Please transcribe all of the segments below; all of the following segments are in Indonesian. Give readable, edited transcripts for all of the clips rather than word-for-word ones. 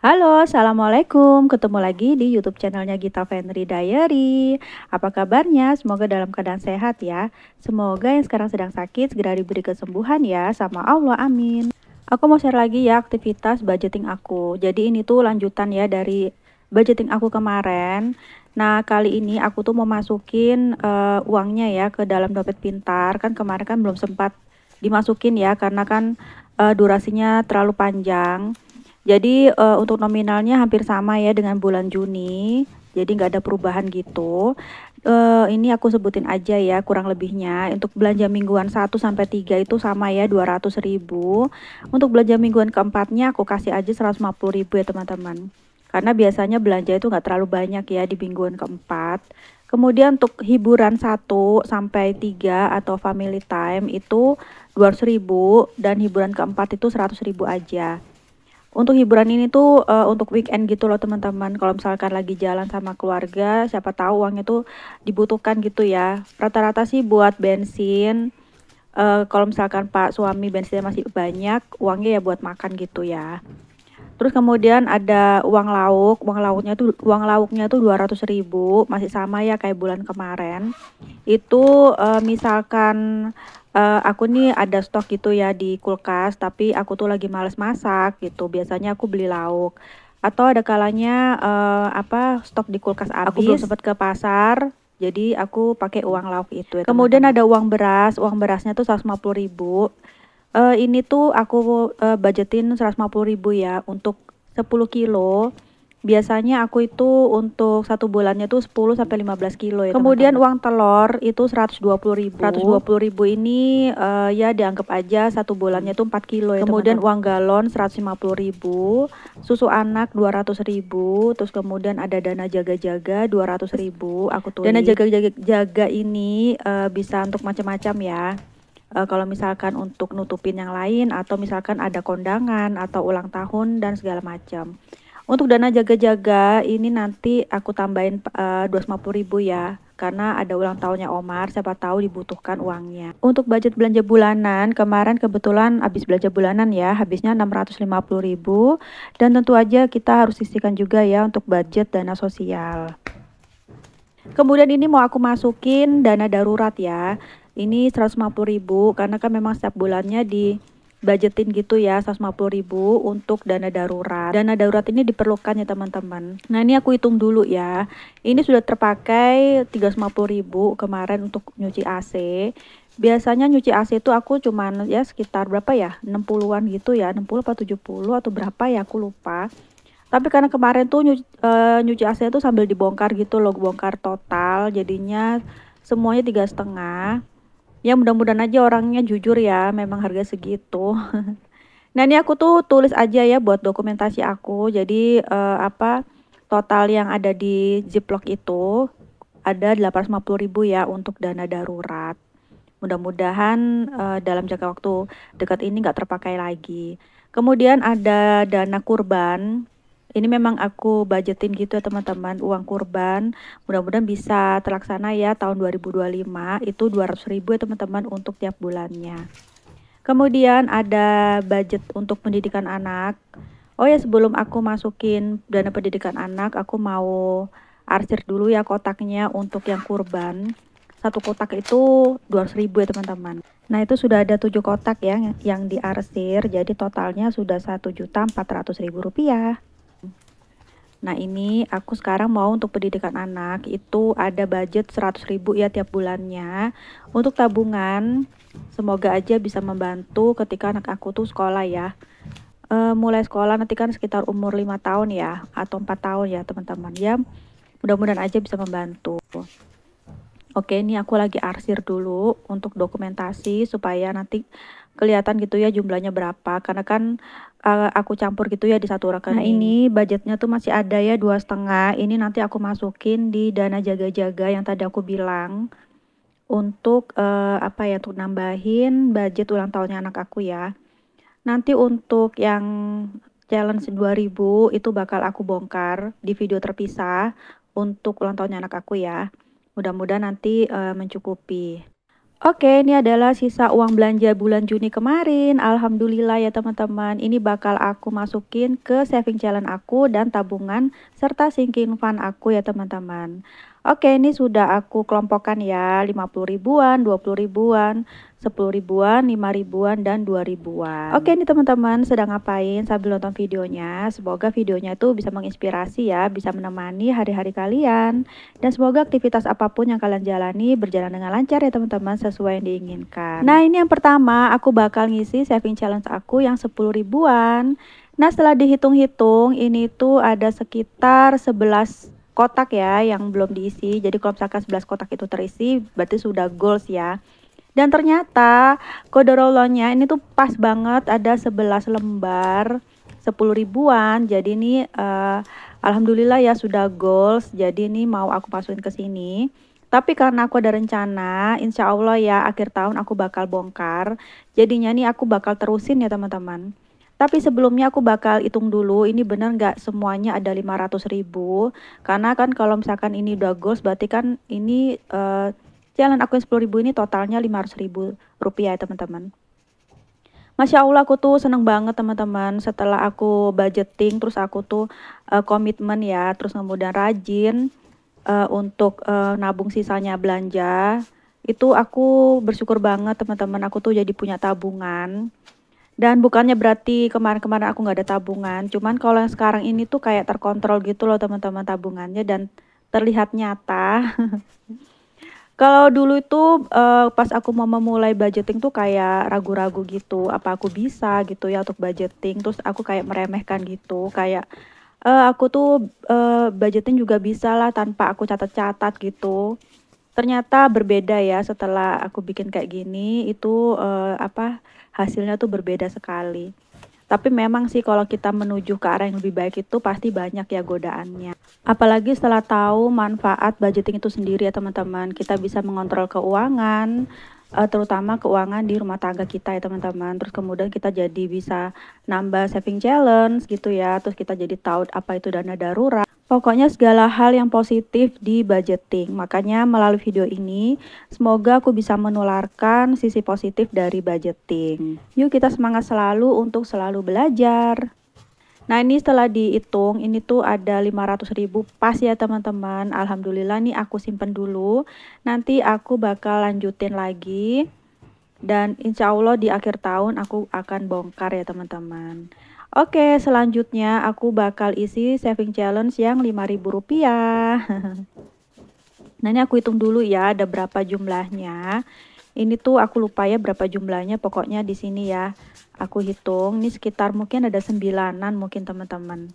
Halo, Assalamualaikum. Ketemu lagi di YouTube channelnya Gita Fenri Diary. Apa kabarnya? Semoga dalam keadaan sehat ya. Semoga yang sekarang sedang sakit segera diberi kesembuhan ya, sama Allah, amin. Aku mau share lagi ya aktivitas budgeting aku. Jadi ini tuh lanjutan ya dari budgeting aku kemarin. Nah, kali ini aku tuh mau masukin uangnya ya ke dalam dompet pintar. Kan kemarin kan belum sempat dimasukin ya, karena kan durasinya terlalu panjang. Jadi untuk nominalnya hampir sama ya dengan bulan Juni. Jadi nggak ada perubahan gitu. Ini aku sebutin aja ya kurang lebihnya. Untuk belanja mingguan 1 sampai 3 itu sama ya 200.000. Untuk belanja mingguan keempatnya aku kasih aja 150.000 ya teman-teman. Karena biasanya belanja itu nggak terlalu banyak ya di mingguan keempat. Kemudian untuk hiburan 1 sampai 3 atau family time itu 200.000, dan hiburan keempat itu 100.000 aja. Untuk hiburan ini tuh untuk weekend gitu loh teman-teman. Kalau misalkan lagi jalan sama keluarga, siapa tahu uangnya tuh dibutuhkan gitu ya. Rata-rata sih buat bensin. Kalau misalkan Pak suami bensinnya masih banyak, uangnya ya buat makan gitu ya. Terus kemudian ada uang lauk. Uang lauknya tuh 200.000, masih sama ya kayak bulan kemarin. Itu misalkan aku nih ada stok gitu ya di kulkas, tapi aku tuh lagi males masak gitu. Biasanya aku beli lauk. Atau ada kalanya stok di kulkas habis, aku belum sempat ke pasar. Jadi aku pakai uang lauk itu ya. Kemudian ada uang beras. Uang berasnya tuh 150.000. Ini tuh aku budgetin 150.000 ya untuk 10 kilo. Biasanya aku itu untuk 1 bulannya tuh 10 sampai 15 kilo ya. Kemudian uang telur itu 120.000. 120.000 ini ya dianggap aja 1 bulannya tuh 4 kilo ya. Kemudian uang galon 150.000, susu anak 200.000, terus kemudian ada dana jaga-jaga 200.000 aku tulis. Dana jaga-jaga ini bisa untuk macam-macam ya. Kalau misalkan untuk nutupin yang lain, atau misalkan ada kondangan atau ulang tahun dan segala macam. Untuk dana jaga-jaga ini nanti aku tambahin 250.000 ya, karena ada ulang tahunnya Omar, siapa tahu dibutuhkan uangnya. Untuk budget belanja bulanan, kemarin kebetulan habis belanja bulanan ya, habisnya 650.000, dan tentu aja kita harus sisihkan juga ya untuk budget dana sosial. Kemudian ini mau aku masukin dana darurat ya. Ini 150.000 karena kan memang setiap bulannya di budgetin gitu ya, 150.000 untuk dana darurat. Dana darurat ini diperlukan ya teman-teman. Nah, ini aku hitung dulu ya. Ini sudah terpakai 350.000 kemarin untuk nyuci AC. Biasanya nyuci AC itu aku cuman ya sekitar berapa ya? 60-an gitu ya, 60 atau 70 atau berapa ya, aku lupa. Tapi karena kemarin tuh nyuci AC itu sambil dibongkar gitu loh, bongkar total, jadinya semuanya 3,5. Ya mudah-mudahan aja orangnya jujur ya, memang harga segitu. Nah, ini aku tuh tulis aja ya buat dokumentasi aku. Jadi total yang ada di Ziploc itu ada 850.000 ya untuk dana darurat. Mudah-mudahan dalam jangka waktu dekat ini nggak terpakai lagi. Kemudian ada dana kurban. Ini memang aku budgetin gitu ya teman-teman, uang kurban. Mudah-mudahan bisa terlaksana ya tahun 2025, itu 200.000 ya teman-teman untuk tiap bulannya. Kemudian ada budget untuk pendidikan anak. Oh ya, sebelum aku masukin dana pendidikan anak, aku mau arsir dulu ya kotaknya untuk yang kurban. Satu kotak itu 200.000 ya teman-teman. Nah, itu sudah ada 7 kotak ya yang diarsir, jadi totalnya sudah 1.400.000 rupiah. Nah, ini aku sekarang mau untuk pendidikan anak itu ada budget 100.000 ya tiap bulannya. Untuk tabungan, semoga aja bisa membantu ketika anak aku tuh sekolah ya. Mulai sekolah nanti kan sekitar umur 5 tahun ya, atau 4 tahun ya teman-teman ya. Mudah-mudahan aja bisa membantu. Oke, ini aku lagi arsir dulu untuk dokumentasi supaya nanti kelihatan gitu ya jumlahnya berapa, karena kan aku campur gitu ya di satu rekening. Nah, ini budgetnya tuh masih ada ya 2,5. Ini nanti aku masukin di dana jaga-jaga yang tadi aku bilang untuk untuk nambahin budget ulang tahunnya anak aku ya. Nanti untuk yang challenge 2000 itu bakal aku bongkar di video terpisah untuk ulang tahunnya anak aku ya. Mudah-mudahan nanti mencukupi. Oke, ini adalah sisa uang belanja bulan Juni kemarin. Alhamdulillah ya teman-teman. Ini bakal aku masukin ke saving challenge aku dan tabungan serta sinking fund aku ya teman-teman. Oke, ini sudah aku kelompokkan ya, 50 ribuan, 20 ribuan, 10 ribuan, 5 ribuan, dan 2 ribuan. Oke, ini teman-teman sedang ngapain sambil nonton videonya. Semoga videonya itu bisa menginspirasi ya, bisa menemani hari-hari kalian. Dan semoga aktivitas apapun yang kalian jalani berjalan dengan lancar ya teman-teman, sesuai yang diinginkan. Nah, ini yang pertama, aku bakal ngisi saving challenge aku yang 10 ribuan. Nah, setelah dihitung-hitung, ini tuh ada sekitar 11 kotak ya yang belum diisi. Jadi kalau misalkan 11 kotak itu terisi, berarti sudah goals ya. Dan ternyata kodarulahnya ini tuh pas banget, ada 11 lembar 10 ribuan. Jadi ini alhamdulillah ya sudah goals. Jadi ini mau aku masukin ke sini. Tapi karena aku ada rencana, insya Allah ya akhir tahun aku bakal bongkar. Jadinya nih aku bakal terusin ya teman-teman. Tapi sebelumnya aku bakal hitung dulu, ini bener nggak semuanya ada 500 ribu. Karena kan kalau misalkan ini udah goals, berarti kan ini challenge aku yang 10 ribu ini totalnya 500 ribu rupiah ya teman-teman. Masya Allah aku tuh seneng banget teman-teman, setelah aku budgeting terus aku tuh komitmen ya, terus kemudian rajin untuk nabung sisanya belanja. Itu aku bersyukur banget teman-teman, aku tuh jadi punya tabungan. Dan bukannya berarti kemarin-kemarin aku nggak ada tabungan, cuman kalau yang sekarang ini tuh kayak terkontrol gitu loh teman-teman tabungannya dan terlihat nyata. Kalau dulu itu pas aku mau memulai budgeting tuh kayak ragu-ragu gitu, apa aku bisa gitu ya untuk budgeting, terus aku kayak meremehkan gitu, kayak aku tuh budgeting juga bisa lah tanpa aku catat-catat gitu. Ternyata berbeda ya setelah aku bikin kayak gini, itu hasilnya tuh berbeda sekali. Tapi memang sih kalau kita menuju ke arah yang lebih baik itu pasti banyak ya godaannya. Apalagi setelah tahu manfaat budgeting itu sendiri ya teman-teman. Kita bisa mengontrol keuangan, terutama keuangan di rumah tangga kita ya teman-teman. Terus kemudian kita jadi bisa nambah saving challenge gitu ya. Terus kita jadi tahu apa itu dana darurat. Pokoknya segala hal yang positif di budgeting. Makanya melalui video ini, semoga aku bisa menularkan sisi positif dari budgeting. Yuk kita semangat selalu untuk selalu belajar. Nah ini setelah dihitung, ini tuh ada 500 ribu pas ya teman-teman. Alhamdulillah nih aku simpen dulu. Nanti aku bakal lanjutin lagi. Dan insya Allah di akhir tahun aku akan bongkar ya teman-teman. Oke, selanjutnya aku bakal isi saving challenge yang 5.000 rupiah. Nah ini aku hitung dulu ya ada berapa jumlahnya. Ini tuh aku lupa ya berapa jumlahnya, pokoknya di sini ya. Aku hitung, ini sekitar mungkin ada 9-an mungkin teman-teman.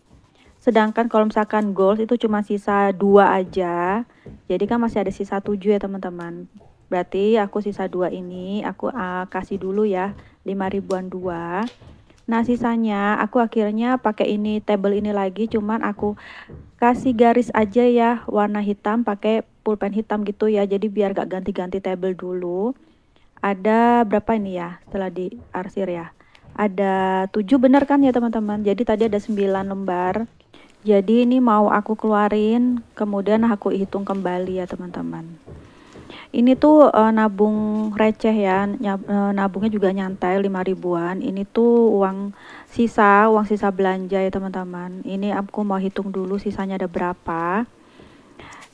Sedangkan kalau misalkan goals itu cuma sisa 2 aja. Jadi kan masih ada sisa 7 ya teman-teman. Berarti aku sisa 2 ini aku kasih dulu ya 5 ribuan 2. Nah sisanya aku akhirnya pakai ini tabel ini lagi, cuman aku kasih garis aja ya warna hitam pakai pulpen hitam gitu ya, jadi biar gak ganti-ganti tabel dulu. Ada berapa ini ya setelah diarsir ya, ada 7 bener kan ya teman-teman. Jadi tadi ada 9 lembar, jadi ini mau aku keluarin kemudian aku hitung kembali ya teman-teman. Ini tuh nabung receh ya, nabungnya juga nyantai 5 ribuan. Ini tuh uang sisa belanja ya teman-teman. Ini aku mau hitung dulu sisanya ada berapa.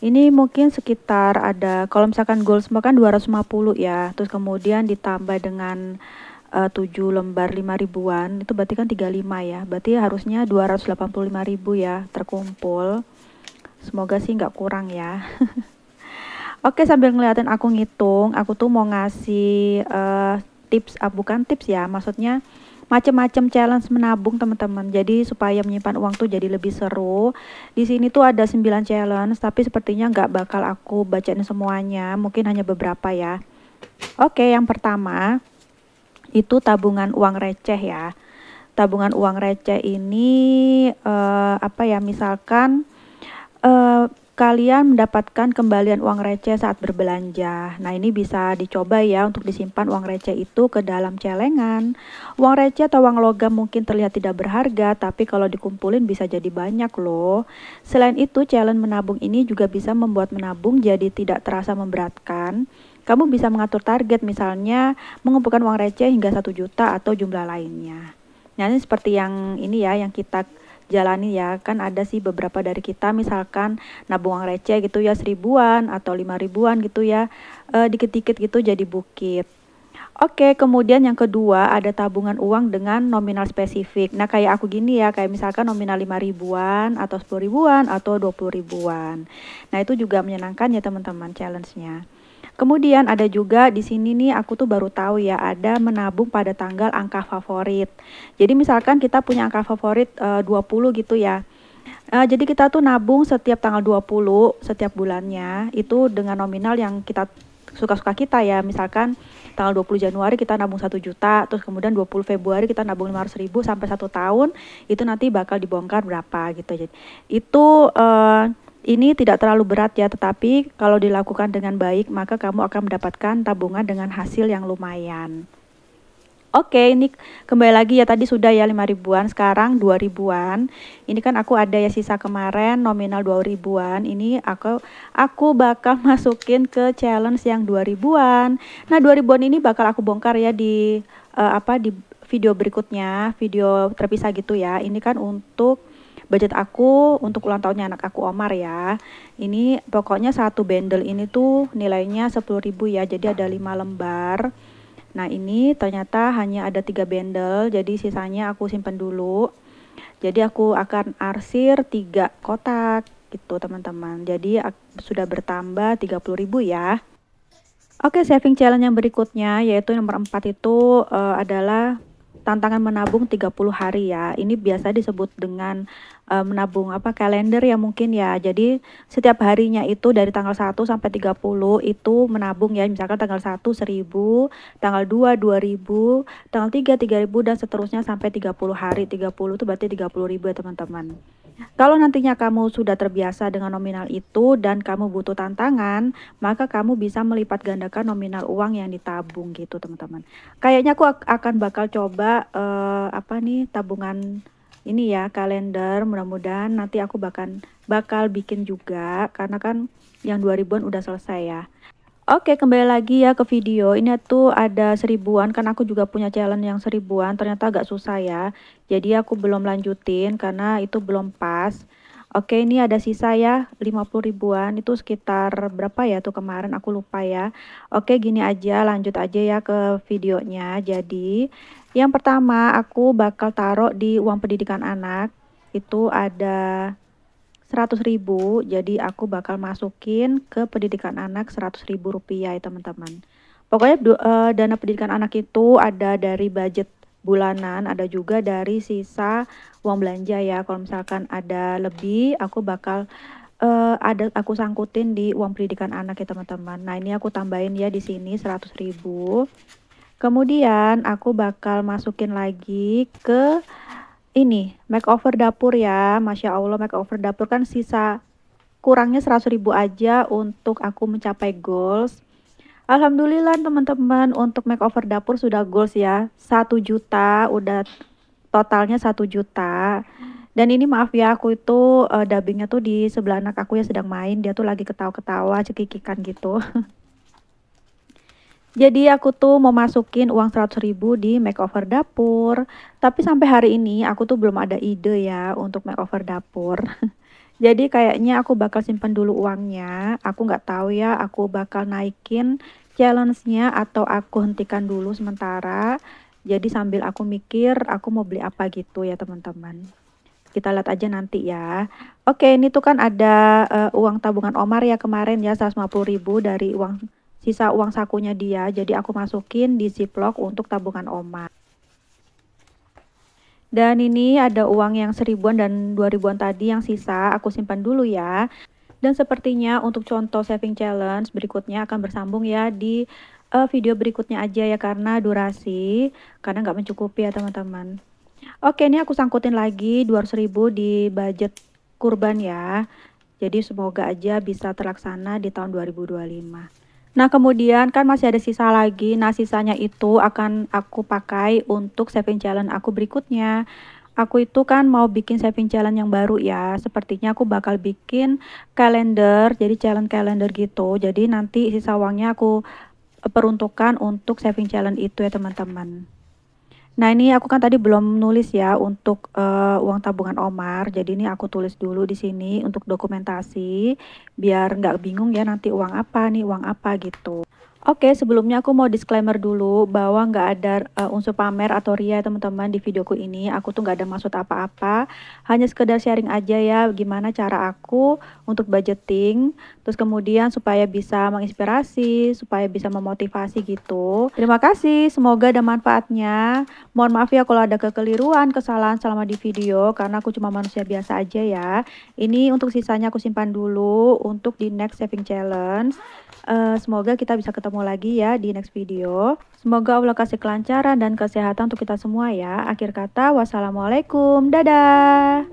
Ini mungkin sekitar ada, kalau misalkan goals semua kan 250 ya. Terus kemudian ditambah dengan 7 lembar 5 ribuan, itu berarti kan 35 ya. Berarti harusnya 285 ribu ya terkumpul. Semoga sih nggak kurang ya. Oke, sambil ngeliatin aku ngitung, aku tuh mau ngasih tips, bukan tips ya, maksudnya macam-macam challenge menabung teman-teman. Jadi supaya menyimpan uang tuh jadi lebih seru. Di sini tuh ada 9 challenge, tapi sepertinya nggak bakal aku bacain semuanya, mungkin hanya beberapa ya. Oke, yang pertama itu tabungan uang receh ya. Tabungan uang receh ini misalkan kalian mendapatkan kembalian uang receh saat berbelanja. Nah, ini bisa dicoba ya untuk disimpan uang receh itu ke dalam celengan. Uang receh atau uang logam mungkin terlihat tidak berharga, tapi kalau dikumpulin bisa jadi banyak loh. Selain itu, challenge menabung ini juga bisa membuat menabung jadi tidak terasa memberatkan. Kamu bisa mengatur target, misalnya mengumpulkan uang receh hingga 1 juta atau jumlah lainnya. Nah, ini seperti yang ini ya, yang kita jalani ya, kan ada sih beberapa dari kita misalkan nabung uang receh gitu ya, 1000-an atau 5 ribuan gitu ya, dikit-dikit gitu jadi bukit. Oke, kemudian yang kedua ada tabungan uang dengan nominal spesifik. Nah, kayak aku gini ya, kayak misalkan nominal 5 ribuan atau 10 ribuan atau 20 ribuan. Nah, itu juga menyenangkan ya teman-teman challenge-nya. Kemudian ada juga di sini nih, aku tuh baru tahu ya, ada menabung pada tanggal angka favorit. Jadi misalkan kita punya angka favorit 20 gitu ya. Jadi kita tuh nabung setiap tanggal 20 setiap bulannya itu dengan nominal yang kita suka-suka kita ya. Misalkan tanggal 20 Januari kita nabung 1 juta, terus kemudian 20 Februari kita nabung 500 ribu sampai 1 tahun, itu nanti bakal dibongkar berapa gitu. Jadi itu ini tidak terlalu berat ya, tetapi kalau dilakukan dengan baik maka kamu akan mendapatkan tabungan dengan hasil yang lumayan. Oke, ini kembali lagi ya, tadi sudah ya 5 ribuan, sekarang 2 ribuan. Ini kan aku ada ya sisa kemarin nominal 2 ribuan. Ini aku bakal masukin ke challenge yang 2 ribuan. Nah, 2 ribuan ini bakal aku bongkar ya di di video berikutnya, video terpisah gitu ya. Ini kan untuk budget aku untuk ulang tahunnya anak aku Omar ya. Ini pokoknya satu bundle ini tuh nilainya 10.000 ya. Jadi ada 5 lembar. Nah, ini ternyata hanya ada 3 bundle, jadi sisanya aku simpan dulu. Jadi aku akan arsir 3 kotak gitu teman-teman. Jadi sudah bertambah 30.000 ya. Oke, saving challenge yang berikutnya yaitu nomor 4 itu adalah tantangan menabung 30 hari ya. Ini biasa disebut dengan menabung kalender ya mungkin ya. Jadi setiap harinya itu dari tanggal 1 sampai 30 itu menabung ya. Misalkan tanggal 1 1000, tanggal 2 2000, tanggal 3 3000 dan seterusnya sampai 30 hari. 30 itu berarti 30.000 ya teman-teman. Kalau nantinya kamu sudah terbiasa dengan nominal itu dan kamu butuh tantangan, maka kamu bisa melipat gandakan nominal uang yang ditabung gitu teman-teman. Kayaknya aku akan bakal coba tabungan ini ya, kalender. Mudah-mudahan nanti aku bakal bikin juga, karena kan yang 2 ribuan udah selesai ya. Oke, kembali lagi ya ke video. Ini tuh ada 1 ribuan, kan aku juga punya challenge yang 1 ribuan, ternyata agak susah ya. Jadi aku belum lanjutin karena itu belum pas. Oke, ini ada sisa ya 50 ribuan, itu sekitar berapa ya tuh kemarin, aku lupa ya. Oke, gini aja, lanjut aja ya ke videonya. Jadi yang pertama aku bakal taruh di uang pendidikan anak, itu ada 100.000, jadi aku bakal masukin ke pendidikan anak 100.000 rupiah ya teman-teman. Pokoknya dana pendidikan anak itu ada dari budget bulanan, ada juga dari sisa uang belanja ya. Kalau misalkan ada lebih, aku bakal aku sangkutin di uang pendidikan anak ya teman-teman. Nah, ini aku tambahin ya di sini 100.000. Kemudian aku bakal masukin lagi ke ini makeover dapur ya. Masya Allah, makeover dapur kan sisa kurangnya 100.000 aja untuk aku mencapai goals. Alhamdulillah teman-teman, untuk makeover dapur sudah goals ya, 1 juta, udah totalnya 1 juta. Dan ini maaf ya, aku itu dubbingnya tuh di sebelah anak aku ya sedang main, dia tuh lagi ketawa-ketawa cekikikan gitu. Jadi aku tuh mau masukin uang 100.000 di makeover dapur. Tapi sampai hari ini aku tuh belum ada ide ya untuk makeover dapur. Jadi kayaknya aku bakal simpan dulu uangnya. Aku nggak tahu ya, aku bakal naikin challenge-nya atau aku hentikan dulu sementara. Jadi sambil aku mikir aku mau beli apa gitu ya teman-teman. Kita lihat aja nanti ya. Oke, ini tuh kan ada uang tabungan Omar ya kemarin ya, 150.000 dari sisa uang sakunya dia. Jadi aku masukin di ziplock untuk tabungan Omar. Dan ini ada uang yang 1 ribuan dan 2 ribuan tadi yang sisa, aku simpan dulu ya. Dan sepertinya untuk contoh saving challenge berikutnya akan bersambung ya di video berikutnya aja ya, karena durasi, karena nggak mencukupi ya teman-teman. Oke, ini aku sangkutin lagi 200.000 di budget kurban ya. Jadi semoga aja bisa terlaksana di tahun 2025. Nah, kemudian kan masih ada sisa lagi. Nah, sisanya itu akan aku pakai untuk saving challenge aku berikutnya. Aku itu kan mau bikin saving challenge yang baru ya. Sepertinya aku bakal bikin kalender, jadi challenge kalender gitu. Jadi nanti sisa uangnya aku peruntukkan untuk saving challenge itu ya teman-teman. Nah, ini aku kan tadi belum nulis ya untuk uang tabungan Omar. Jadi ini aku tulis dulu di sini untuk dokumentasi biar nggak bingung ya nanti uang apa nih, uang apa gitu. Oke, sebelumnya aku mau disclaimer dulu bahwa nggak ada unsur pamer atau ria teman-teman di videoku ini. Aku tuh nggak ada maksud apa-apa, hanya sekedar sharing aja ya gimana cara aku untuk budgeting, terus kemudian supaya bisa menginspirasi, supaya bisa memotivasi gitu. Terima kasih, semoga ada manfaatnya. Mohon maaf ya kalau ada kekeliruan, kesalahan selama di video, karena aku cuma manusia biasa aja ya. Ini untuk sisanya aku simpan dulu untuk di next saving challenge. Semoga kita bisa ketemu lagi ya di next video. Semoga Allah kasih kelancaran dan kesehatan untuk kita semua ya. Akhir kata, wassalamualaikum, dadah.